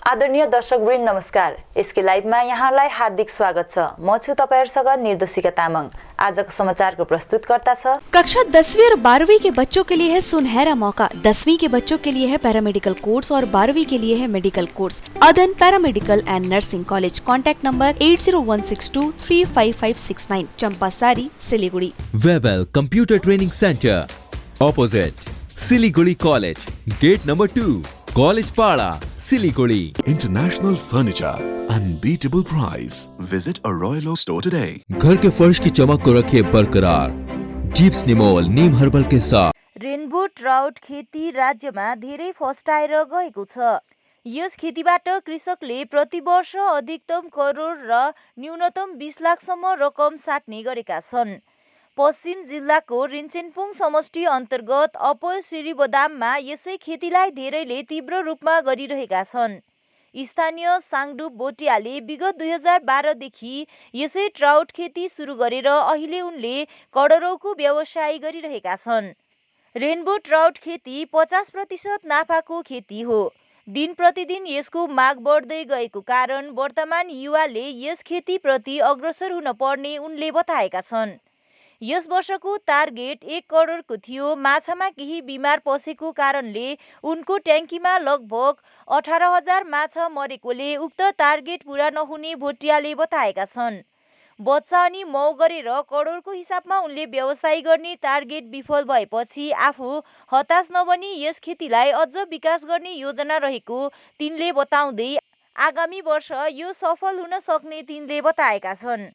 आदरणीय दर्शकवृन्द नमस्कार। यसकै लाइभमा यहाँलाई हार्दिक स्वागत छ। म छु तपाईहरुसँग निर्देशिका तामाङ। आजको समाचारको प्रस्तुतकर्ता छ कक्षा 10वीं और 12वीं के बच्चों के लिए है सुनहरा मौका। 10वीं के बच्चों के लिए है पैरामेडिकल कोर्स और 12वीं के लिए है मेडिकल कोर्स। अदन paramedical and nursing college. Contact number 8016235569, Champasari, Siliguri. Webel computer training centre, opposite Siliguri college, gate number 2, college Para, Siliguri. International Furniture, unbeatable price. Visit a Royal Oak store today. घर के फर्श की चमक को रखे बरकरार जीप्स निमोल नीम हर्बल के साथ। रेनबो ट्राउट खेती राज्यमा धेरै फस्टाएर गएको छ। यस खेतीबाट कृषकले प्रति वर्ष अधिकतम करोड र न्यूनतम 20 लाखसम्म रकम साट्ने गरेका छन्। पश्चिम जिल्लाको रिन्चेनपुङ समष्टि अन्तर्गत अप्पर श्रीबदाममा यसै खेतीलाई धेरैले तीव्र रूपमा गरिरहेका छन्। स्थानीय साङडुप बोटियाले विगत 2012 देखि यसै ट्राउट खेती सुरु गरेर अहिले उनले करोडौँको व्यवसाय गरिरहेका छन्। रेनबो ट्राउट खेती 50% नाफाको खेती हो। दिन प्रतिदिन यसको माग बढ्दै गएको कारण वर्तमान युवाले यस खेतीप्रति अग्रसर हुन पर्ने उनले बताएका छन्। यस वर्षको टार्गेट 1 करोडको थियो। माछामा केही बिमार पसेको कारणले उनको ट्याङ्कीमा लगभग 18,000 माछा मरेकोले उक्त टार्गेट पूरा नहुने भोटियाले बताएका छन्। बच्चा अनि मौ गरेर करोडको हिसाबमा उनले व्यवसाय गर्ने टार्गेट विफल भएपछि आफू हताश नबनी यस खेतीलाई अझ विकास गर्ने योजना रहेको तिनले बताउँदै आगामी वर्ष यो सफल हुन सक्ने तिनले बताएका छन्।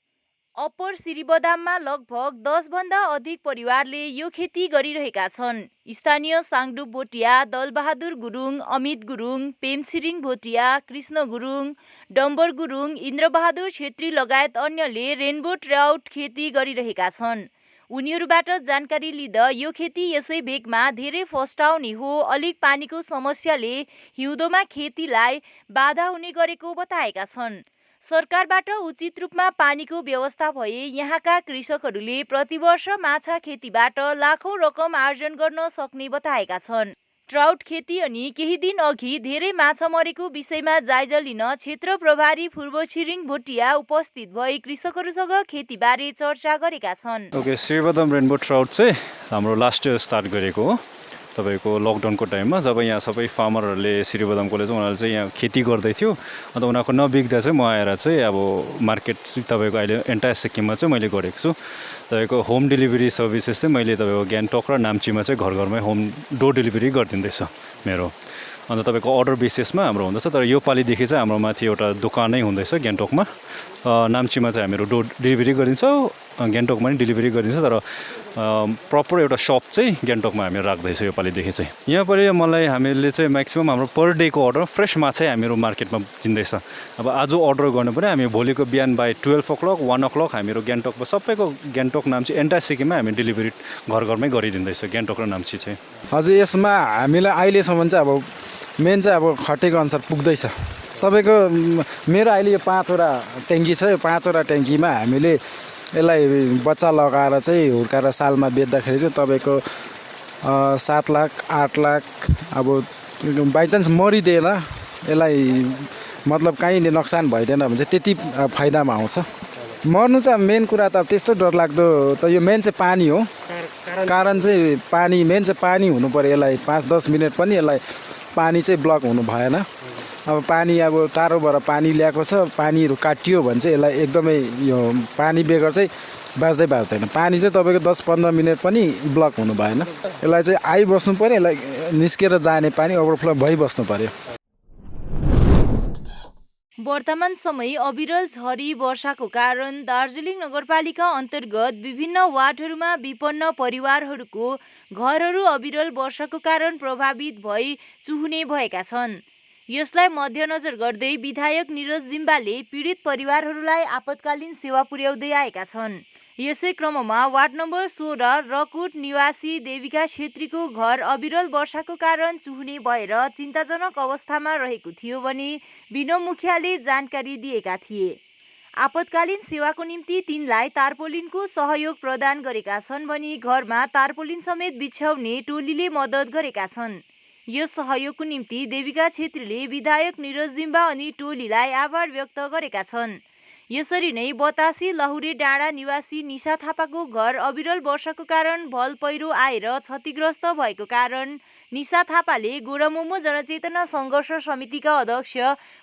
अप्पर श्रीबदाममा लगभग 10 भन्दा अधिक परिवारले यो खेती गरिरहेका छन्। स्थानीय साङडुप भोटिया, दलबहादुर गुरुङ, अमित गुरुङ, पेमछिरिङ भोटिया, कृष्ण गुरुङ, डम्बर गुरुङ, इन्द्रबहादुर छेत्री लगायत अन्यले रेनबो ट्राउट खेती गरिरहेका छन्। उनीहरूबाट जानकारी लिँदा यो खेती यसै भेगमा धेरै फस्टाउने हो। अलिक पानीको समस्याले हिउँदोमा खेतीलाई बाधा हुने गरेको बताएका छन्। सरकारबाट उचित रूपमा पानीको व्यवस्था भए यहाँका कृषकहरूले प्रतिवर्ष माछा खेतीबाट लाखौं रकम आर्जन गर्न सक्ने बताएका छन्। ट्राउट खेती अनि केही दिन अघि धेरै माछा मरेको विषयमा जायजा लिन क्षेत्र प्रभारी पूर्व छिरिङ भोटिया उपस्थित भई कृषकहरूसँग खेतीबारे चर्चा गरेका छन्। ओके, श्रीबदाम रेनबो ट्राउट चाहिँ हाम्रो लास्ट इयर स्टार्ट गरेको हो। तपाईको लकडाउनको टाइममा जब यहाँ सबै फार्मरहरूले श्रीबदामकोले चाहिँ उनीहरूले चाहिँ यहाँ खेती गर्दै थियो। अन्त उनीहरूको नबिग्दा चाहिँ म आएर चाहिँ अब मार्केट तपाईँको अहिले एन्टायर सिक्किममा चाहिँ मैले गरेको छु। तपाईँको होम डेलिभरी सर्भिसेस चाहिँ मैले तपाईँको गान्तोक र नाम्चीमा चाहिँ घर घरमै होम डोर डेलिभरी गरिदिँदैछ मेरो। अन्त तपाईँको अर्डर बेसिसमा हाम्रो हुँदैछ। तर यो पालिदेखि चाहिँ हाम्रो माथि एउटा दोकानै हुँदैछ गान्तोकमा। नाम्चीमा चाहिँ हामीहरू डोर डेलिभरी गरिदिन्छौँ, गान्तोकमा पनि डेलिभरी गरिदिन्छ। तर प्रपर एउटा सप चाहिँ गान्तोकमा हामी राख्दैछ यो पालिदेखि चाहिँ। यहाँ पनि मलाई हामीले चाहिँ म्याक्सिमम् हाम्रो पर डेको अर्डर फ्रेस माछा हामीहरू मार्केटमा दिँदैछ। अब आज अर्डर गर्नु पनि हामी भोलिको बिहान बाई 12 o'clock 1 o'clock हामीहरू गान्तोकमा सबैको गान्तोक नाम्ची एन्टायर सिक्किममा हामी डेलिभरी घर घरमै गरिदिँदैछ गान्तोक र नाम्ची चाहिँ। हजुर, यसमा हामीलाई अहिलेसम्म चाहिँ अब मेन चाहिँ अब खटेको अनुसार पुग्दैछ। तपाईँको मेरो अहिले यो 5वटा ट्याङ्की छ। यो 5वटा ट्याङ्कीमा हामीले यसलाई बच्चा लगाएर चाहिँ हुर्काएर सालमा बेच्दाखेरि चाहिँ तपाईँको 7 लाख 8 लाख अब बाइचान्स मरिदिएन यसलाई मतलब कहीँ नोक्सान भइदिएन भने चाहिँ त्यति फाइदामा आउँछ। मर्नु चाहिँ मेन कुरा त अब त्यस्तो डरलाग्दो त यो मेन चाहिँ पानी हो। कारण चाहिँ पानी, मेन चाहिँ पानी हुनु पऱ्यो। यसलाई 5-10 मिनट पनि यसलाई पानी चाहिँ ब्लक हुनु भएन। अब पानी अब टाढोबाट पानी ल्याएको छ, पानीहरू काटियो भने चाहिँ यसलाई एकदमै यो पानी बेगर चाहिँ बाँच्दैन। पानी चाहिँ तपाईँको 10-15 मिनट पनि ब्लक हुनु भएन। यसलाई चाहिँ आइबस्नु पऱ्यो, यसलाई निस्केर जाने पानी ओभरफ्लो भइबस्नु पऱ्यो। वर्तमान समय अविरल झरी वर्षाको कारण दार्जिलिङ नगरपालिका अन्तर्गत विभिन्न वार्डहरूमा विपन्न परिवारहरूको घरहरू अविरल वर्षाको कारण प्रभावित भई चुहुने भएका छन्। यसलाई मध्यनजर गर्दै विधायक निरज जिम्बाले पीडित परिवारहरूलाई आपतकालीन सेवा पुर्याउँदै आएका छन्। यसै क्रममा वार्ड नम्बर 16 रकुट निवासी देविका छेत्रीको घर अविरल वर्षाको कारण चुहुने भएर चिन्ताजनक अवस्थामा रहेको थियो भने बिनो मुखियाले जानकारी दिएका थिए। आपतकालीन सेवाको निम्ति तिनलाई तारपोलिनको सहयोग प्रदान गरेका छन् भने घरमा तारपोलिन समेत बिछ्याउने टोलीले मद्दत गरेका छन्। यस सहयोगको निम्ति देविका छेत्रीले विधायक निरज जिम्बा अनि टोलीलाई आभार व्यक्त गरेका छन्। यसरी नै बतासी लहुरे डाँडा निवासी निशा थापाको घर अविरल वर्षाको कारण भल पहिरो आएर क्षतिग्रस्त भएको कारण निशा थापाले गोरामुमो जनचेतना सङ्घर्ष समितिका अध्यक्ष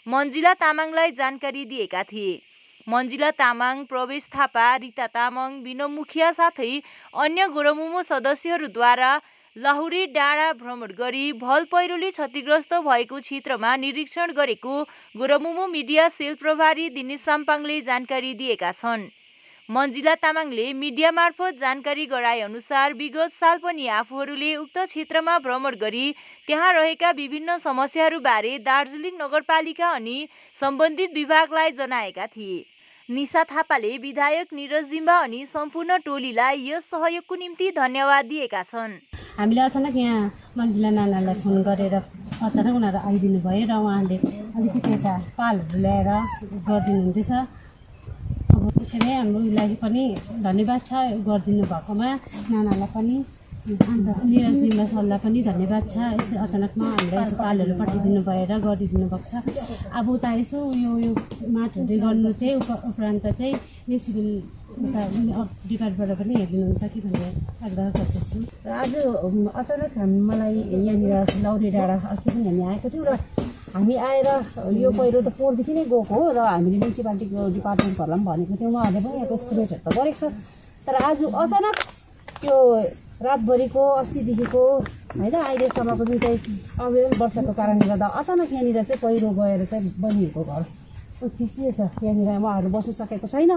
मन्जिला तामाङलाई जानकारी दिएका थिए। मन्जिला तामाङ, प्रवेश थापा, रिता तामाङ, विनम मुखिया साथै अन्य गोरामुमो सदस्यहरूद्वारा लहुरे डाँडा भ्रमण गरी भल पहिरोले क्षतिग्रस्त भएको क्षेत्रमा निरीक्षण गरेको गोरामुमो मिडिया सेल प्रभारी दिनेश साम्पाङले जानकारी दिएका छन्। मन्जिला तामाङले मिडिया मार्फत जानकारी गराए अनुसार विगत साल पनि आफूहरूले उक्त क्षेत्रमा भ्रमण गरी त्यहाँ रहेका विभिन्न समस्याहरूबारे दार्जिलिङ नगरपालिका अनि सम्बन्धित विभागलाई जनाएका थिए। निशा थापाले विधायक निरज जिम्बा अनि सम्पूर्ण टोलीलाई यस सहयोगको निम्ति धन्यवाद दिएका छन्। हामीले अचानक यहाँ मन्जिला नानालाई फोन गरेर अचानक उनीहरू आइदिनु भयो र उहाँले अलिकति यता पालहरू ल्याएर गरिदिनु हुँदैछ। अब त्यसरी हाम्रो लागि पनि धन्यवाद छ गरिदिनु भएकोमा, नानालाई पनि अन्त निरज जिम्बा सरलाई पनि धन्यवाद छ। यसो अचानकमा हामीलाई पालहरू पठाइदिनु भएर गरिदिनु भएको छ। अब उता यसो यो माटहरू गर्नु चाहिँ उपरान्त चाहिँ यो सिभिल डिपार्टबाट पनि हेरिदिनुहुन्छ कि भन्ने आग्रह गर्दछु। र आज अचानक मलाई यहाँनिर लौरे डाँडा अस्ति पनि हामी आएको थियौँ र हामी आएर यो पहिरो त पोहोरदेखि नै गएको हो र हामीले म्युनिसिपालिटीको डिपार्टमेन्टहरूलाई पनि भनेको थियौँ, उहाँहरूले पनि यहाँको एस्टिमेटहरू त गरेको छ। तर आज अचानक त्यो रातभरिको अस्तिदेखिको होइन अहिलेसम्मको जुन चाहिँ अविरल वर्षाको कारणले गर्दा अचानक यहाँनिर चाहिँ पहिरो गएर चाहिँ बहिनीहरूको घर खिचिएको छ। यहाँनिर उहाँहरू बस्नु सकेको छैन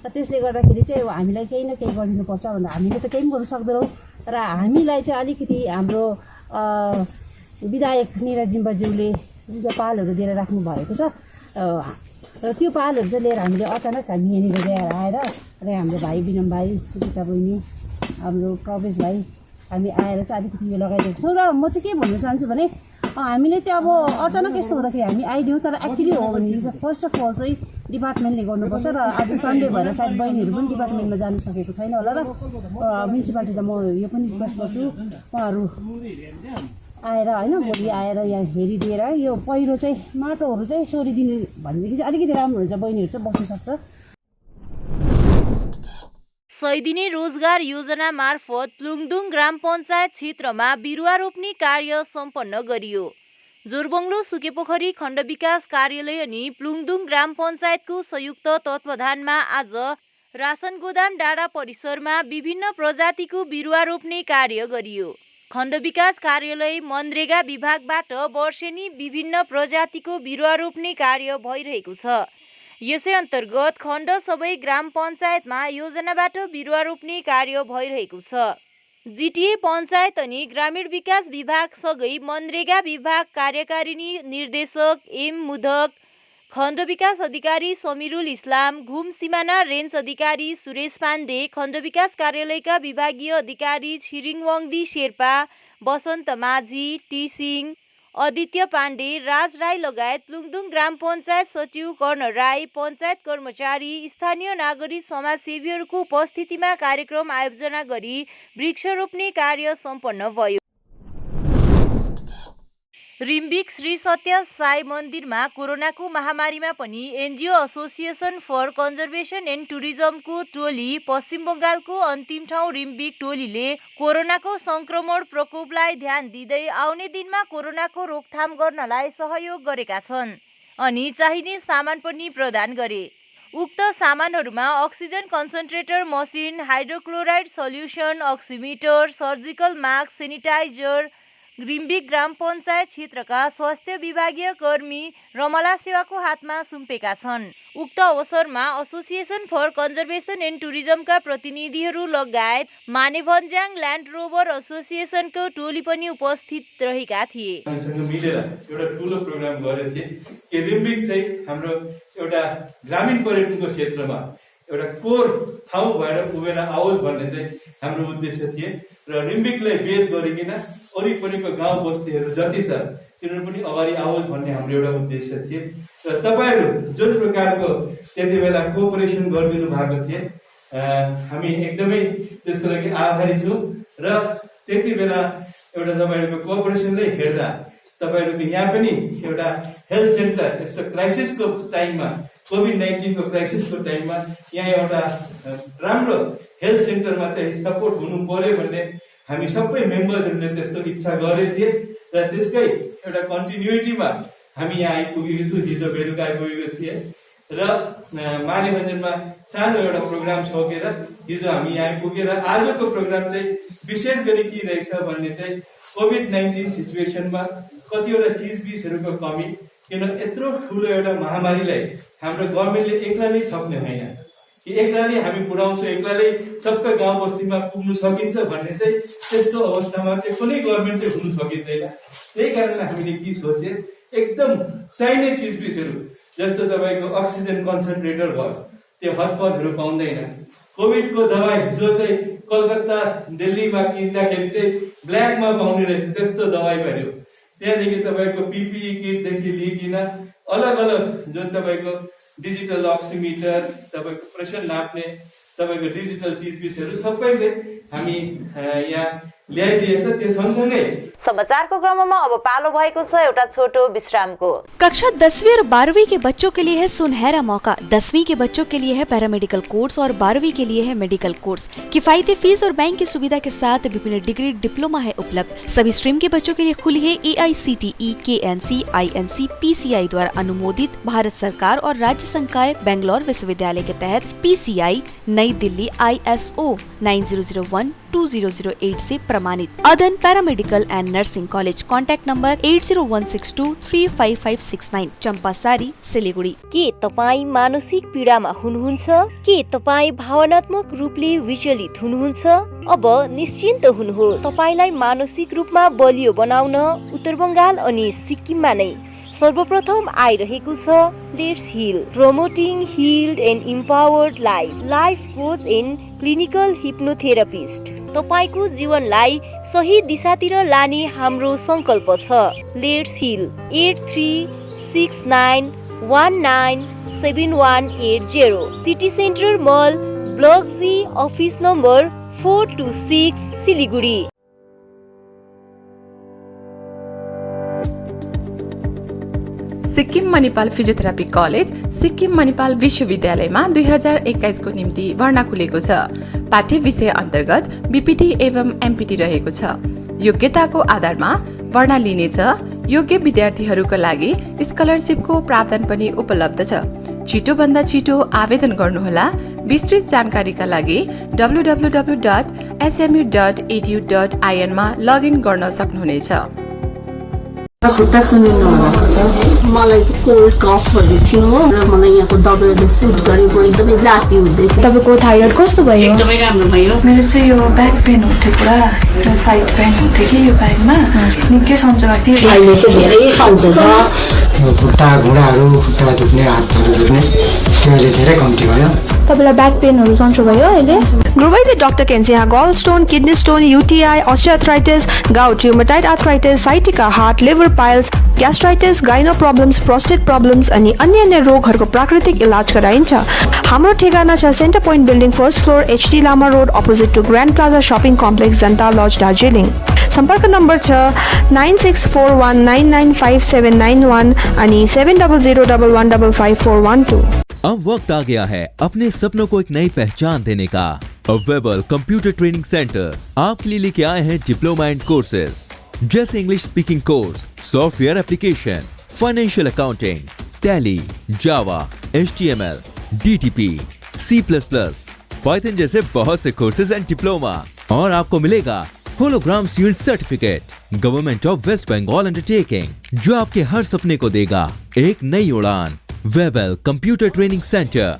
र त्यसले गर्दाखेरि चाहिँ हामीलाई केही न केही गरिदिनुपर्छ भन्दा हामीले त केही पनि गर्नु सक्दैनौँ। तर हामीलाई चाहिँ अलिकति हाम्रो विधायक निरज जिम्बाज्यूले पालहरू दिएर राख्नु भएको छ र त्यो पालहरू चाहिँ लिएर हामीले अचानक हामी यहाँनिर ल्याएर आएर र हाम्रो भाइ विनम भाइ, सुजिता बहिनी, हाम्रो प्रवेश भाइ हामी आएर चाहिँ अलिकति यो लगाइदिएको छौँ। र म चाहिँ के भन्न चाहन्छु भने हामीले चाहिँ अब अचानक यस्तो हुँदाखेरि हामी आइदिउँ, तर एक्चुली हो भने फर्स्ट अफ अल चाहिँ डिपार्टमेन्टले गर्नुपर्छ। र आज सन्डे भएर सायद बहिनीहरू पनि डिपार्टमेन्टमा जानु सकेको छैन होला र म्युनिसिपालिटीलाई म यो पनि रिक्वेस्ट गर्छु उहाँहरू आएर होइन भोलि आएर यहाँ हेरिदिएर यो पहिरो चाहिँ माटोहरू चाहिँ सोरिदिने भनेदेखि चाहिँ अलिकति राम्रो हुन्छ, बहिनीहरू चाहिँ बस्नु सक्छ। 100 दिने रोजगार योजना मार्फत प्लुङदुङ ग्राम पञ्चायत क्षेत्रमा बिरुवा रोप्ने कार्य सम्पन्न गरियो। जोरबङ्लो सुकेपोखरी खण्ड विकास कार्यालय अनि प्लुङदुङ ग्राम पञ्चायतको संयुक्त तत्वावधानमा आज रासन गोदाम डाँडा परिसरमा विभिन्न प्रजातिको बिरुवा रोप्ने कार्य गरियो। खण्ड विकास कार्यालय मनरेगा विभागबाट वर्षेनी विभिन्न प्रजातिको बिरुवा रोप्ने कार्य भइरहेको छ। यसै अन्तर्गत खण्ड सबै ग्राम पञ्चायतमा योजनाबाट बिरुवा रोप्ने कार्य भइरहेको छ। जिटिए पञ्चायत अनि ग्रामीण विकास विभाग सँगै मनरेगा विभाग कार्यकारिणी निर्देशक एम मुधक, खण्ड विकास अधिकारी समिरुल इस्लाम, घुम सिमाना रेन्ज अधिकारी सुरेश पाण्डे, खण्ड विकास कार्यालयका विभागीय अधिकारी छिरिङ वाङदी शेर्पा, बसन्त माझी, टी सिंह, आदित्य पाण्डे, राज राई लगायत प्लुङदुङ ग्राम पञ्चायत सचिव कर्ण राई, पञ्चायत कर्मचारी, स्थानीय नागरिक समाजसेवीहरूको उपस्थितिमा कार्यक्रम आयोजना गरी वृक्ष रोप्ने कार्य सम्पन्न भयो। रिम्बिक श्री सत्य साई मन्दिरमा कोरोनाको महामारीमा पनि NGO association for conservation and टुरिज्मको टोली पश्चिम बङ्गालको अन्तिम ठाउँ रिम्बिक टोलीले कोरोनाको संक्रमण प्रकोपलाई ध्यान दिँदै आउने दिनमा कोरोनाको रोकथाम गर्नलाई सहयोग गरेका छन् अनि चाहिने सामान पनि प्रदान गरे। उक्त सामानहरूमा oxygen concentrator machine, hydrochloride solution, oximeter, surgical mask, sanitiser, रिम्बिक ग्राम पञ्चायत क्षेत्रका स्वास्थ्य विभागीय कर्मी रमला सेवाको हातमा सुम्पेका छन्। उक्त अवसरमा एसोसिएसन फर कन्जर्भेसन एन्ड टुरिज्मका प्रतिनिधिहरू लगायत मानेभन्ज्याङ ल्यान्ड रोभर एसोसिएसनको टोली पनि उपस्थित रहेका थिए। मिलेर एउटा ठुलो प्रोग्राम गरेको थिए कि रिम्बिक चाहिँ हाम्रो एउटा ग्रामीण पर्यटनको क्षेत्रमा एउटा कोर ठाउँ भएर उभेर आओस् भन्ने चाहिँ हाम्रो उद्देश्य थिए र रिम्बिकलाई बेस गरिकन वरिपरिको गाउँ बस्तीहरू जति छ तिनीहरू पनि अगाडि आओस् भन्ने हाम्रो एउटा उद्देश्य थिए र तपाईँहरू जुन प्रकारको त्यति बेला कोअपरेसन गरिदिनु भएको थिए हामी एकदमै त्यसको लागि आभारी छौँ र त्यति बेला एउटा तपाईँहरूको कोअपरेसनले हेर्दा तपाईँहरूको यहाँ पनि एउटा हेल्थ सेन्टर यस्तो क्राइसिसको टाइममा कोभिड-19 को क्राइसिसको टाइममा यहाँ एउटा राम्रो हेल्थ सेन्टरमा चाहिँ सपोर्ट हुनु पर्यो भन्ने हामी सबै मेम्बर्सहरूले त्यस्तो इच्छा गरेको थिए र त्यसकै एउटा कन्टिन्युटीमा हामी यहाँ आइपुगेको छु। हिजो बेलुका आइपुगेको थिएँ र मानेभञ्जनमा सानो एउटा प्रोग्राम सकेर हिजो हामी यहाँ आइपुगेर आजको प्रोग्राम चाहिँ विशेष गरी के रहेछ भन्ने चाहिँ कोभिड-19 सिचुएसनमा कतिवटा चिजबिजहरूको कमी, किन यत्रो ठुलो एउटा महामारीलाई हाम्रो गभर्मेन्टले एक्लै सक्ने होइन कि एक्लै हामी पुर्याउँछौँ, एक्लै सबै गाउँ बस्तीमा पुग्नु सकिन्छ भन्ने चाहिँ त्यस्तो अवस्थामा चाहिँ कुनै गभर्मेन्ट चाहिँ हुनु सकिँदैन। त्यही कारणले हामीले के सोचे, एकदम चाहिने चिजबिजहरू जस्तो तपाईँको अक्सिजन कन्सन्ट्रेटर भयो, त्यो हतपतहरू पाउँदैन। कोभिडको दबाई जो चाहिँ कलकत्ता दिल्लीमा किन्दाखेरि चाहिँ ब्ल्याकमा पाउने रहेछ, त्यस्तो दबाई भन्यो। त्यहाँदेखि तपाईँको पिपिई किटदेखि लिइकन अलग अलग जुन तपाईँको डिजिटल अक्सिमिटर, तपाईँको प्रेसर नाप्ने तपाईँको डिजिटल चिजबिजहरू सबै चाहिँ हामी यहाँ ल्याइदिएछ। त्यो सँगसँगै समाचारको क्रममा अब पालो भएको छ एउटा छोटो विश्रामको। कक्षा 10वीं और 12वीं के बच्चों के लिए है सुनहरा मौका। 10वीं के बच्चों के लिए है पैरामेडिकल कोर्स और 12वीं के लिए है मेडिकल कोर्स। किफायती फीस और बैंक की सुविधा के साथ विभिन्न डिग्री डिप्लोमा है उपलब्ध। सभी स्ट्रीम के बच्चों के लिए खुली है AICTE, KNC, INC, PCI द्वारा अनुमोदित भारत सरकार और राज्य संकाय बेंगलोर विश्वविद्यालय के तहत PCI नई दिल्ली ISO 9001-2008 से प्रमाणित। अदन paramedical and nursing college. Contact number 8016235569, Champasari, Siliguri. के तपाई मानसिक पीडामा हुनुहुन्छ? के तपाई भावनात्मक रूपले विचलित हुनुहुन्छ? अब निश्चिन्त हुनुहोस्। तपाईलाई मानसिक रूपमा बलियो बनाउन उत्तर बंगाल अनि सिक्किममा नै सर्वप्रथम आइरहेको छ let's heal, promoting healed and empowered life coach and clinical hypnotherapist. तपाईको जीवनलाई सही दिशातिर लाने हाम्रो संकल्प छ। Let's heal 8369197180, city centre mall, block G, office number 426, Siliguri. Sikkim Manipal physiotherapy college Sikkim Manipal विश्वविद्यालयमा 2021 को निम्ति भर्ना खुलेको छ। पाठ्य विषय अन्तर्गत बीपीटी एवं एमपीटी रहेको छ। योग्यताको आधारमा भर्ना लिनेछ। योग्य विद्यार्थीहरूका लागि स्कलरशिपको प्रावधान पनि उपलब्ध छ। छिटोभन्दा छिटो आवेदन गर्नुहोला। विस्तृत जानकारीका लागि www.smu.edu.in मा लगइन गर्न सक्नुहुनेछ। खुट्टा सुनिनु भएको छ। मलाई चाहिँ कोल्ड कफहरू थियो र मलाई यहाँको दबाईले सुट गरेको एकदमै जाती हुँदैछ। तपाईँको थाइरोइड कस्तो भयो? एकदमै राम्रो भयो। मेरो चाहिँ यो ब्याक पेन हुन्थ्यो, पुरा साइड पेन हुन्थ्यो कि यो ब्याकमा निकै सन्चो भएको थियो। अहिले चाहिँ धेरै सन्चो छ। खुट्टा घुँडाहरू, खुट्टा दुख्ने, हातहरू दुख्ने त्यो अहिले धेरै कम्ती भयो। तपाईँलाई ब्याक पेनहरू सन्चो भयो अहिले? गुरुवैद्य डाक्टर केन्सिया gall stone, kidney stone, UTI, osteoarthritis, gout, rheumatoid arthritis, sciatica, heart, liver piles, gastritis, gyno problems, prostate problems अनि अन्य रोगहरूको प्राकृतिक इलाज गराइन्छ। हाम्रो ठेगाना छ centre point building, first floor, HD Lama road, opposite to grand plaza shopping complex, Janata lodge, Darjeeling. सम्पर्क नम्बर छ 9641995791 अनि 7001155412। अब वक्त आ गया है अपने सपनों को एक नई पहचान देने का। वेबल कंप्यूटर ट्रेनिंग सेंटर आपके लिए लेके आए हैं डिप्लोमा एंड कोर्सेज जैसे English speaking course, software application, financial accounting, Tally, Java, HTML, DTP, C++, Python जैसे बहुत से कोर्सेज एंड डिप्लोमा। और आपको मिलेगा hologram sealed certificate government of West Bengal undertaking, जो आपके हर सपने को देगा एक नई उड़ान। Webel computer training centre,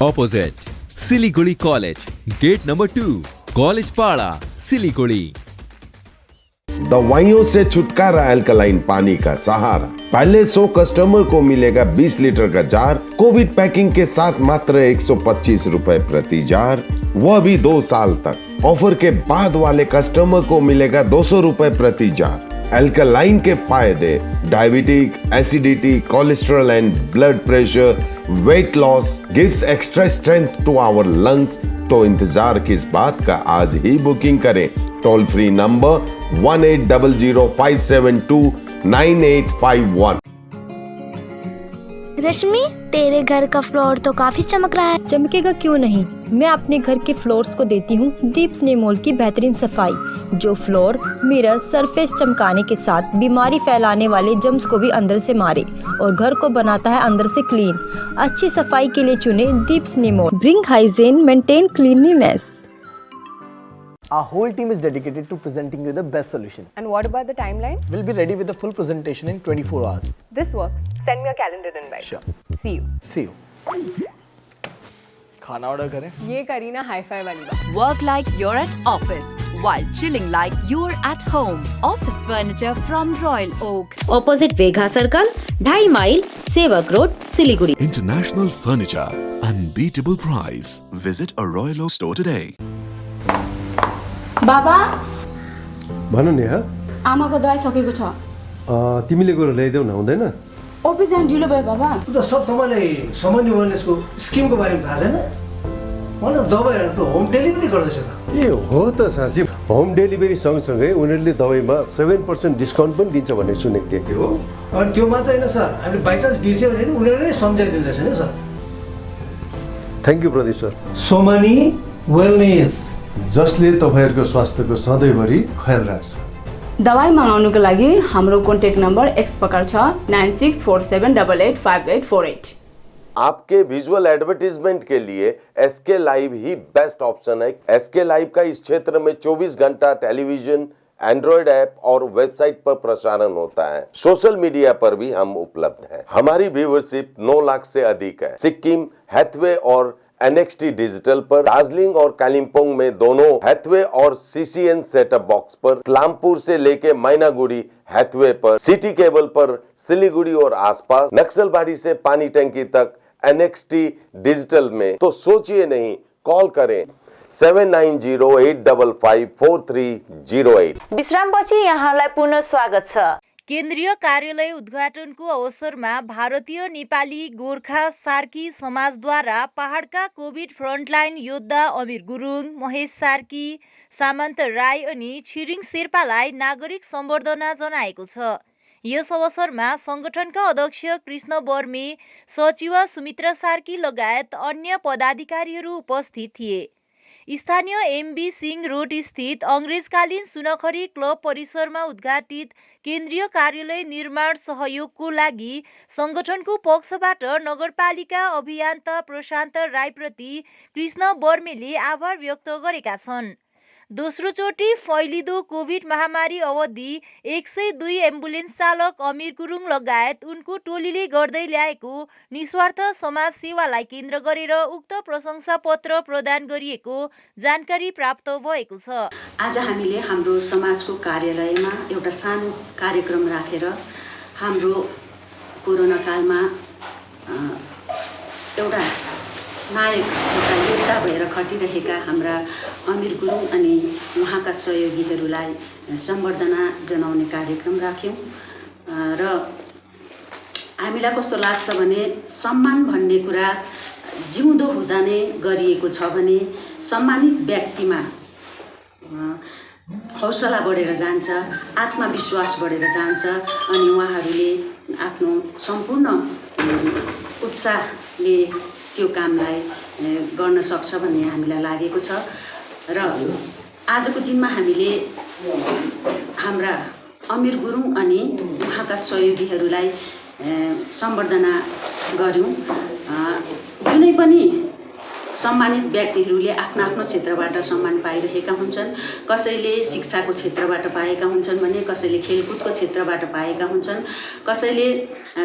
opposite Siliguri college, gate number 2, college Para, Siliguri. दवाइयों से छुटकारा, अल्कलाइन पानी का सहारा। पहले 100 कस्टमर को मिलेगा 20 लीटर का जार, कोविड पैकिंग के साथ मात्र 125 रुपए प्रति जार, वह भी 2 साल तक। ऑफर के बाद वाले कस्टमर को मिलेगा 200 रुपए प्रति जार। अल्कलाइन के फायदे: diabetic, acidity, cholesterol and blood pressure, weight loss, gives extra strength to our lungs. तो इंतजार किस बात का, आज ही बुकिंग करें। Toll free number 180057298851। रश्मि, तेरे घर का फ्लोर तो काफी चमक रहा है। चमकेगा क्यों नहीं, मैं अपने घर के फ्लोर्स को देती हूँ दीप स्नेमोल की बेहतरीन सफाई, जो फ्लोर मिरर सरफेस चमकाने के साथ बीमारी फैलाने वाले जम्स को भी अंदर से मारे और घर को बनाता है अंदर से क्लीन। अच्छी सफाई के लिए चुने दीप स्नेमोल। Bring hygiene, maintain cleanliness. Our whole team is dedicated to presenting you the best solution. And what about the timeline? We'll be ready with the full presentation in 24 hours. This works. Send me a calendar invite. Sure. See you. See you. खाना order करें? ये curry ना hi-fi वाली बात. Work like you're at office while chilling like you're at home. Office furniture from Royal Oak. Opposite Vegha Circle, 2.5 mile, Sevak Road, Siliguri. International furniture, unbeatable price. Visit a Royal Oak store today. बाबा, भन नेहा, आमाको दबाई सकेको छ। तिमीले गएर ल्याइदेऊ न, हुँदैन? अफिस जान ढिलो भयो बाबा। त सर तपाईँलाई सामान्य वेलनेसको स्किमको बारेमा थाहा छैन? मलाई दबाईहरू त होम डेलिभरी गर्दैछ त। ए हो त साँच्ची, होम डेलिभरी सँगसँगै उनीहरूले दबाईमा 7% डिस्काउन्ट पनि दिन्छ भन्ने सुनेको थिएँ। हो, अनि त्यो मात्र होइन सर, हामीले बाइचान्स बिर्स्यो भने नि उनीहरूले नै सम्झाइदिँदैछ नि sir. Thank you Pradeep sir. Somani wellness, जसले तपाईँहरूको स्वास्थ्यको सधैँभरि ख्याल राख्छ। दबाई मगाउनुको लागि हाम्रो कन्ट्याक्ट नम्बर एक्स प्रकार छ 9647885848। आपके विजुअल एडवर्टीजमेंट के लिए एसके लाइव ही बेस्ट ऑप्शन है। एसके लाइव का इस क्षेत्र में 24 घंटा टेलीविजन, एंड्रॉइड ऐप और वेबसाइट पर प्रसारण होता है। सोशल मीडिया पर भी हम उपलब्ध हैं। हमारी व्यूवरशिप 9 लाख से अधिक है। सिक्किम, हैथवे और NXT डिजिटल पर, दार्जिलिंग और कालिम्पोंग में दोनों हैथवे और CCN सेटअप बॉक्स पर, क्लामपुर से लेके मैनागुड़ी हैथवे पर, सिटी केबल पर, सिलीगुड़ी और आसपास, नक्सलबाड़ी से पानी टंकी तक NXT डिजिटल में। तो सोचिए नहीं, कॉल करें 7908554308। विश्रामपछि यहाँलाई पुनः स्वागत छ। केन्द्रीय कार्यालय उद्घाटनको अवसरमा भारतीय नेपाली गोर्खा सार्की समाजद्वारा पहाडका कोभिड फ्रन्टलाइन योद्धा अमिर गुरुङ, महेश सार्की, सामन्त राई अनि छिरिङ शेर्पालाई नागरिक सम्बर्धना जनाएको छ। यस अवसरमा संगठनका अध्यक्ष कृष्ण बर्मे, सचिव सुमित्रा सार्की लगायत अन्य पदाधिकारीहरू उपस्थित थिए। स्थानीय एमबी सिंह रोड स्थित अंग्रेजकालीन सुनखरी क्लब परिसरमा उद्घाटित केन्द्रीय कार्यालय निर्माण सहयोगको लागि संगठनको पक्षबाट नगरपालिका अभियन्ता प्रशान्त राईप्रति कृष्ण बर्मेले आभार व्यक्त गरेका छन्। दोस्रो चोटि फैलिदो कोभिड महामारी अवधि 102 एम्बुलेन्स चालक अमिर गुरुङ लगायत उनको टोलीले गर्दै ल्याएको निस्वार्थ समाज सेवालाई केन्द्र गरेर उक्त प्रशंसा पत्र प्रदान गरिएको जानकारी प्राप्त भएको छ। आज हामीले हाम्रो समाजको कार्यालयमा एउटा सानो कार्यक्रम राखेर हाम्रो कोरोना कालमा एउटा नायक, एउटा योद्धा भएर खटिरहेका हाम्रा अमिर गुरुङ अनि उहाँका सहयोगीहरूलाई सम्बर्धना जनाउने कार्यक्रम राख्यौँ। र हामीलाई कस्तो लाग्छ भने सम्मान भन्ने कुरा जिउँदो हुँदा नै गरिएको छ भने सम्मानित व्यक्तिमा हौसला बढेर जान्छ, आत्मविश्वास बढेर जान्छ अनि उहाँहरूले आफ्नो सम्पूर्ण उत्साहले त्यो कामलाई गर्न सक्छ भन्ने हामीलाई लागेको छ। र आजको दिनमा हामीले हाम्रा अमिर गुरुङ अनि उहाँका सहयोगीहरूलाई सम्बर्धना गर्यौँ। जुनै पनि सम्मानित व्यक्तिहरूले आफ्नो आफ्नो क्षेत्रबाट सम्मान पाइरहेका हुन्छन्। कसैले शिक्षाको क्षेत्रबाट पाएका हुन्छन् भने, कसैले खेलकुदको क्षेत्रबाट पाएका हुन्छन्, कसैले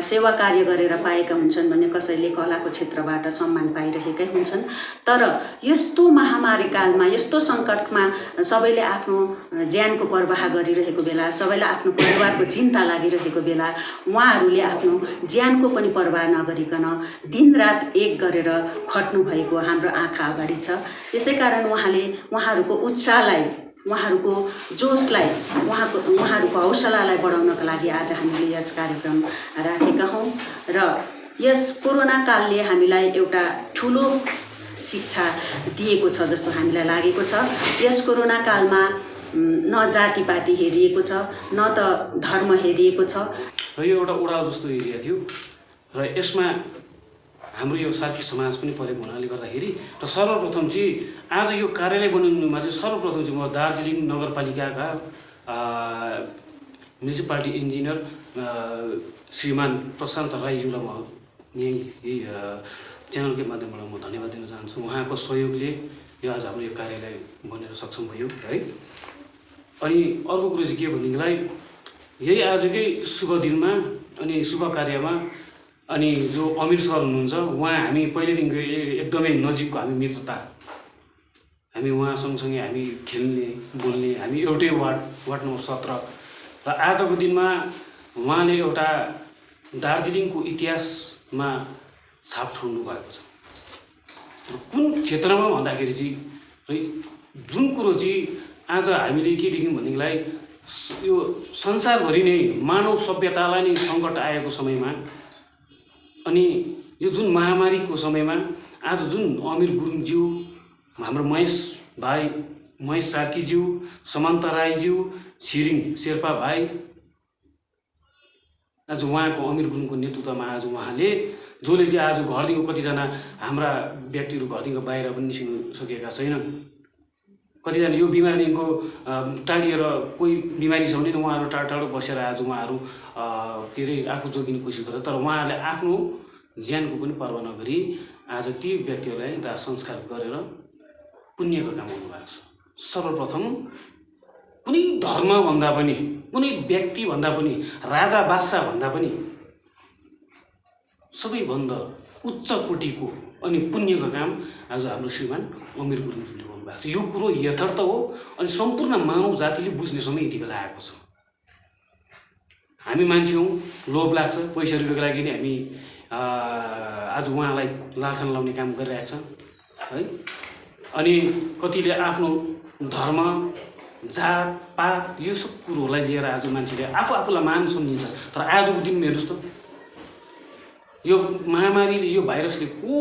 सेवा कार्य गरेर पाएका हुन्छन् भने, कसैले कलाको क्षेत्रबाट सम्मान पाइरहेकै हुन्छन्। तर यस्तो महामारी कालमा, यस्तो सङ्कटमा सबैले आफ्नो ज्यानको पर्वाह गरिरहेको बेला, सबैलाई आफ्नो परिवारको चिन्ता लागिरहेको बेला उहाँहरूले आफ्नो ज्यानको पनि पर्वाह नगरिकन दिनरात एक गरेर खट्नु भएको हाम्रो आँखा अगाडि छ। त्यसैकारण उहाँहरूको उत्साहलाई, उहाँहरूको जोसलाई, उहाँहरूको हौसलालाई बढाउनका लागि आज हामीले यस कार्यक्रम राखेका हौँ। र यस कोरोना कालले हामीलाई एउटा ठुलो शिक्षा दिएको छ जस्तो हामीलाई लागेको छ। यस कोरोना कालमा न जातिपाती हेरिएको छ न त धर्म हेरिएको छ। र यो एउटा ओडाल जस्तो एरिया थियो र यसमा हाम्रो यो सार्की समाज पनि परेको हुनाले गर्दाखेरि र सर्वप्रथम चाहिँ आज यो कार्यालय बनाउनुमा चाहिँ सर्वप्रथम चाहिँ म दार्जिलिङ नगरपालिकाका म्युनिसिपालिटी इन्जिनियर श्रीमान प्रशान्त राईज्यूलाई म यही च्यानलकै माध्यमबाट म धन्यवाद दिन चाहन्छु। उहाँको सहयोगले यो आज हाम्रो यो कार्यालय बनेर सक्षम भयो है। अनि अर्को कुरो चाहिँ के भनेदेखिलाई यही आजकै शुभ दिनमा अनि शुभ कार्यमा अनि जो अमिर सर हुनुहुन्छ उहाँ हामी पहिलेदेखिको एकदमै नजिकको हामी मित्रता, हामी उहाँ सँगसँगै हामी खेल्ने बोल्ने, हामी एउटै वार्ड नम्बर 17 र आजको दिनमा उहाँले एउटा दार्जिलिङको इतिहासमा छाप छोड्नु भएको छ। र कुन क्षेत्रमा भन्दाखेरि चाहिँ जुन कुरो चाहिँ आज हामीले के देख्यौँ भनेदेखिलाई यो संसारभरि नै मानव सभ्यतालाई नै सङ्कट आएको समयमा अनि यो जुन महामारीको समयमा आज जुन अमिर गुरुङज्यू, हाम्रो महेश भाइ, महेश सार्कीज्यू, समन्ता राईज्यू, छिरिङ शेर्पा भाइ, आज उहाँको अमिर गुरुङको नेतृत्वमा आज उहाँले जसले चाहिँ आज घरदेखि कतिजना हाम्रा व्यक्तिहरू घरदेखि बाहिर पनि निस्किनु सकेका छैनन्, कतिजना यो बिमारीदेखिको टाढिएर कोही बिमारी छ भने उहाँहरू टाढो टाढो बसेर आज उहाँहरू के अरे आफू जोगिने कोसिस गर्छ, तर उहाँहरूले आफ्नो ज्यानको पनि पर्वाह नगरी आज ती व्यक्तिहरूलाई दाह संस्कार गरेर पुण्यको काम गर्नुभएको छ। सर्वप्रथम कुनै धर्मभन्दा पनि, कुनै व्यक्तिभन्दा पनि, राजा बादशाह भन्दा पनि सबैभन्दा उच्च कोटिको अनि पुण्यको काम आज हाम्रो श्रीमान अमिर गुरुङज्यूले गर्नुभएको छ। यो कुरो यथार्थ हो अनि सम्पूर्ण मानव जातिले बुझ्ने समय यति बेला आएको छ। हामी मान्छे हौँ, लोभ लाग्छ, पैसा रुपियाँको लागि नै हामी आज उहाँलाई लाछन लाउने काम गरिरहेको छ है। अनि कतिले आफ्नो धर्म, जात पात यो सब कुरोहरूलाई लिएर आज मान्छेले आफूलाई मान सम्झिन्छ। तर आजको दिन हेर्नुहोस् त, यो महामारीले, यो भाइरसले को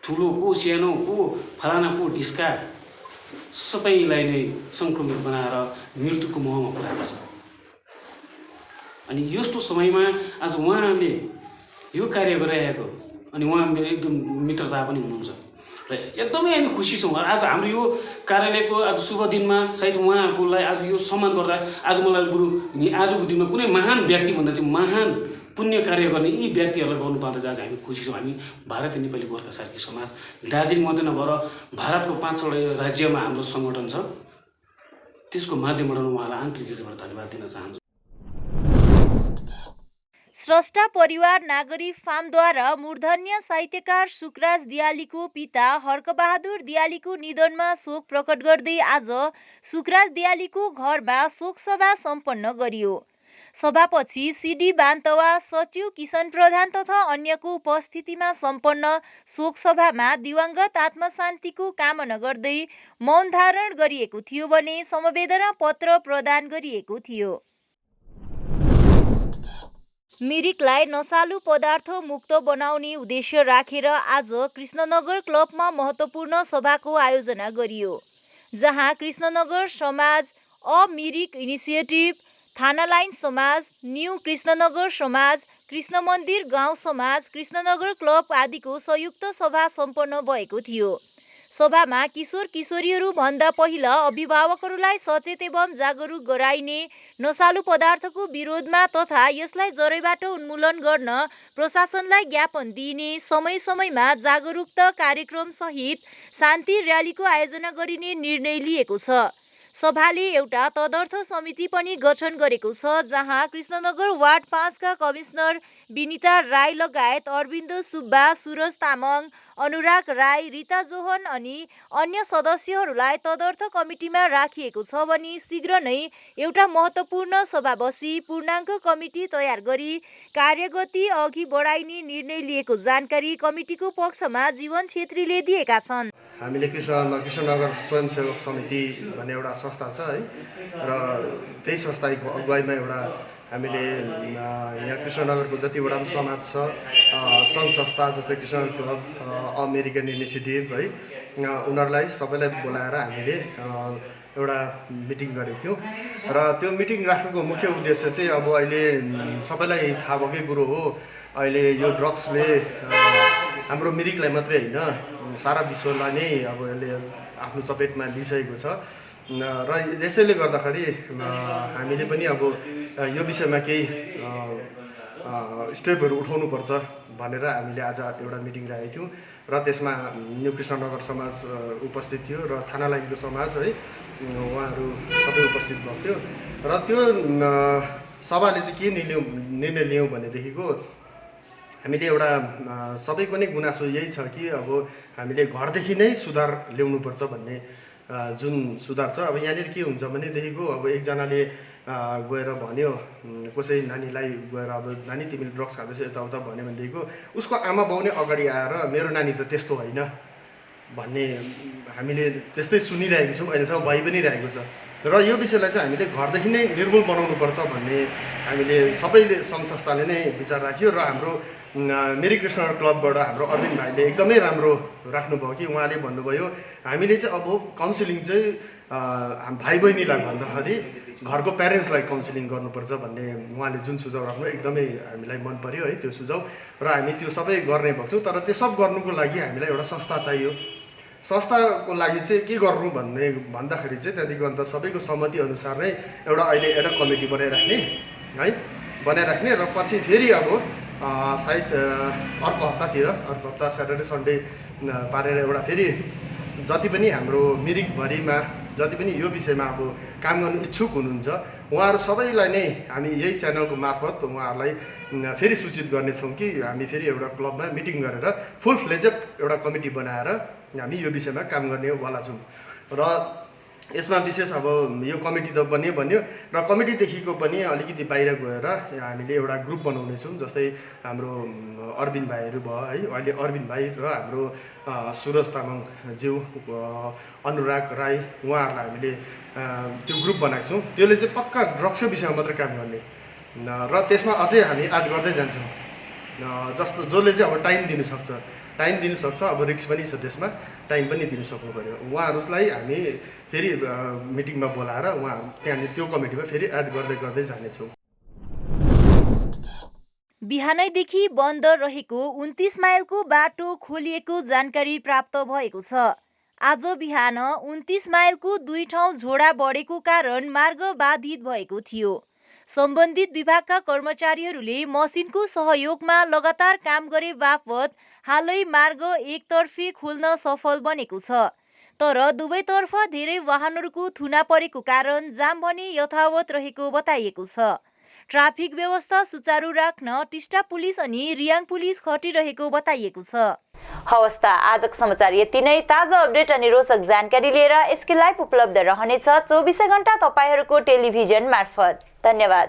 ठुलो, को सानो, को फलाना, को ढिस्का सबैलाई नै सङ्क्रमित बनाएर मृत्युको मुखमा पुर्याएको छ। अनि यस्तो समयमा आज उहाँले यो कार्य गरिरहेको अनि उहाँ मेरो एकदम मित्रता पनि हुनुहुन्छ र एकदमै हामी खुसी छौँ। आज हाम्रो यो कार्यालयको आज शुभ दिनमा सायद उहाँहरूलाई आज यो सम्मान गर्दा आज मलाई बरु आजको दिनमा कुनै महान व्यक्तिभन्दा चाहिँ महान पुण्य कार्य गर्ने यी व्यक्तिहरूलाई गर्नु पाउँदा आज हामी खुसी छौँ। हामी भारतीय नेपाली गोर्खा सार्की समाज दार्जिलिङ मात्रै नभएर भारतको 5वटा राज्यमा हाम्रो सङ्गठन छ, त्यसको माध्यमबाट उहाँलाई आन्तरिक हृदयबाट धन्यवाद दिन चाहन्छु। स्रष्टा परिवार नागरी फार्मद्वारा मूर्धन्य साहित्यकार सुकराज दियालीको पिता हर्कबहादुर दियालीको निधनमा शोक प्रकट गर्दै आज सुकराज दियालीको घरमा शोकसभा सम्पन्न गरियो। सभापछि सिडी बान्तवा, सचिव किशन प्रधान तथा अन्यको उपस्थितिमा सम्पन्न शोकसभामा दिवंगत आत्मशान्तिको कामना गर्दै मौन धारण गरिएको थियो भने समवेदना पत्र प्रदान गरिएको थियो। मिरिकलाई नशालु पदार्थ मुक्त बनाउने उद्देश्य राखेर आज कृष्णनगर क्लबमा महत्त्वपूर्ण सभाको आयोजना गरियो, जहाँ कृष्णनगर समाज, अ मिरिक इनिसिएटिभ, थाना लाइन समाज, न्यू कृष्णनगर समाज, कृष्ण मन्दिर गाउँ समाज, कृष्णनगर क्लब आदिको संयुक्त सभा सम्पन्न भएको थियो। सभामा किशोर किशोरीहरू भन्दा पहिला अभिभावकहरूलाई सचेत एवं जागरुक गराइने, नशालु पदार्थको विरोधमा तथा यसलाई जरैबाट उन्मूलन गर्न प्रशासनलाई ज्ञापन दिइने, समय समयमा जागरुकता कार्यक्रम सहित शान्ति र्यालीको आयोजना गरिने निर्णय लिएको छ। सभाले एउटा तदर्थ समिति पनि गठन गरेको छ, जहाँ कृष्णनगर वार्ड 5 का कमिश्नर विनिता राई लगायत अरविन्द सुब्बा, सुरज तामाङ, अनुराग राई, रिता जोहन अनि अन्य सदस्यहरूलाई तदर्थ कमिटीमा राखिएको छ भने शीघ्र नै एउटा महत्त्वपूर्ण सभा बसी पूर्णाङ्क कमिटी तयार गरी कार्यगति अघि बढाइने निर्णय लिएको जानकारी कमिटीको पक्षमा जीवन छेत्रीले दिएका छन्। हामीले कृष्णनगर स्वयंसेवक समिति भन्ने एउटा संस्था छ है, र त्यही संस्थाको अगुवाईमा एउटा हामीले यहाँ कृष्णनगरको जतिवटा पनि समाज छ सङ्घ संस्था जस्तै कृष्णनगर क्लब अमेरिकन इनिसिएटिभ है उनीहरूलाई सबैलाई बोलाएर हामीले एउटा मिटिङ गरेको थियौँ र त्यो मिटिङ राख्नुको मुख्य उद्देश्य चाहिँ अब अहिले सबैलाई थाहा भएकै कुरो हो अहिले यो ड्रग्सले हाम्रो मिरिकलाई मात्रै होइन सारा विश्वलाई नै अब यसले आफ्नो चपेटमा लिइसकेको छ र यसैले गर्दाखेरि हामीले पनि अब यो विषयमा केही स्टेपहरू उठाउनुपर्छ भनेर हामीले आज एउटा मिटिङ राखेको थियौँ र त्यसमा न्यू कृष्णनगर समाज उपस्थित थियो र थाना लाइनको समाज है उहाँहरू सबै उपस्थित भएको थियो र त्यो सभाले चाहिँ के निर्णय लियौँ भनेदेखिको हामीले एउटा सबैको नै गुनासो यही छ कि अब हामीले घरदेखि नै सुधार ल्याउनुपर्छ भन्ने जुन सुधार छ। अब यहाँनिर के हुन्छ भनेदेखिको अब एकजनाले गएर भन्यो कसै नानीलाई गएर अब नानी तिमीले ड्रग्स खाँदैछ यताउता भन्यो भनेदेखिको उसको आमा बाउ नै अगाडि आएर मेरो नानी त त्यस्तो होइन भन्ने हामीले त्यस्तै सुनिरहेको छौँ, अहिलेसम्म भइ पनि रहेको छ र यो विषयलाई चाहिँ हामीले घरदेखि नै निर्मूल बनाउनुपर्छ भन्ने हामीले सबैले सङ्घ संस्थाले नै विचार राख्यो र हाम्रो मेरी कृष्णनगर क्लबबाट हाम्रो अरविन्द भाइले एकदमै राम्रो राख्नुभयो कि उहाँले भन्नुभयो हामीले चाहिँ अब काउन्सिलिङ चाहिँ भाइ बहिनीलाई भन्दाखेरि घरको प्यारेन्ट्सलाई काउन्सिलिङ गर्नुपर्छ भन्ने उहाँले जुन सुझाव राख्नु एकदमै हामीलाई मन पर्यो है त्यो सुझाव र हामी त्यो सबै गर्ने भएको छौँ। तर त्यो सब गर्नुको लागि हामीलाई एउटा संस्था चाहियो। संस्थाको लागि चाहिँ के गर्नु भन्दाखेरि चाहिँ त्यहाँदेखि अन्त सबैको सहमति अनुसार नै एउटा अहिले एउटा कमिटी बनाइराख्ने र पछि फेरि अब सायद अर्को हप्ता स्याटरडे सन्डे पारेर एउटा फेरि जति पनि हाम्रो मिरिकभरिमा जति पनि यो विषयमा अब काम गर्नु इच्छुक हुनुहुन्छ उहाँहरू सबैलाई नै हामी यही च्यानलको मार्फत उहाँहरूलाई फेरि सूचित गर्नेछौँ कि हामी फेरि एउटा क्लबमा मिटिङ गरेर फुल फ्लेजेड एउटा कमिटी बनाएर हामी यो विषयमा काम गर्नेवाला छौँ र यसमा विशेष अब यो कमिटी त बन्यो र कमिटीदेखिको पनि अलिकति बाहिर गएर हामीले एउटा ग्रुप बनाउनेछौँ। जस्तै हाम्रो अरविन्द भाइहरू भयो है, अहिले अरविन्द भाइ र हाम्रो सुरज तामाङज्यू अनुराग राई उहाँहरूलाई हामीले त्यो ग्रुप बनाएको छौँ। त्यसले चाहिँ पक्का ड्रग्सको विषयमा मात्रै काम गर्ने र त्यसमा अझै हामी एड गर्दै जान्छौँ जस्तो जसले चाहिँ अब टाइम दिनुसक्छ अब रिक्स पनि छ त्यसमा टाइम पनि दिनु सक्नु पऱ्यो। उहाँहरूलाई हामी फेरि मिटिङमा बोलाएर त्यहाँनिर त्यो कमिटीमा फेरि एड गर्दै जानेछौँ। बिहानैदेखि बन्द रहेको 29 माइलको बाटो खोलिएको जानकारी प्राप्त भएको छ। आज बिहान 29 माइलको 2 ठाउँ झोडा बढेको कारण मार्ग बाधित भएको थियो। सम्बन्धित विभागका कर्मचारीहरूले मसिनको सहयोगमा लगातार काम गरे बापत हालै मार्ग एकतर्फी खोल्न सफल बनेको छ। तर दुवैतर्फ धेरै वाहनहरूको थुना परेको कारण जाम भने यथावत रहेको बताइएको छ। ट्राफिक व्यवस्था सुचारू राख्न टिस्टा पुलिस अनि रियाङ पुलिस खटिरहेको बताइएको छ। हवस् त आजको समाचार यति नै। ताजा अपडेट अनि रोचक जानकारी लिएर एसके लाइभ उपलब्ध रहनेछ 24 घण्टा तपाईहरूको टेलिभिजन मार्फत। धन्यवाद।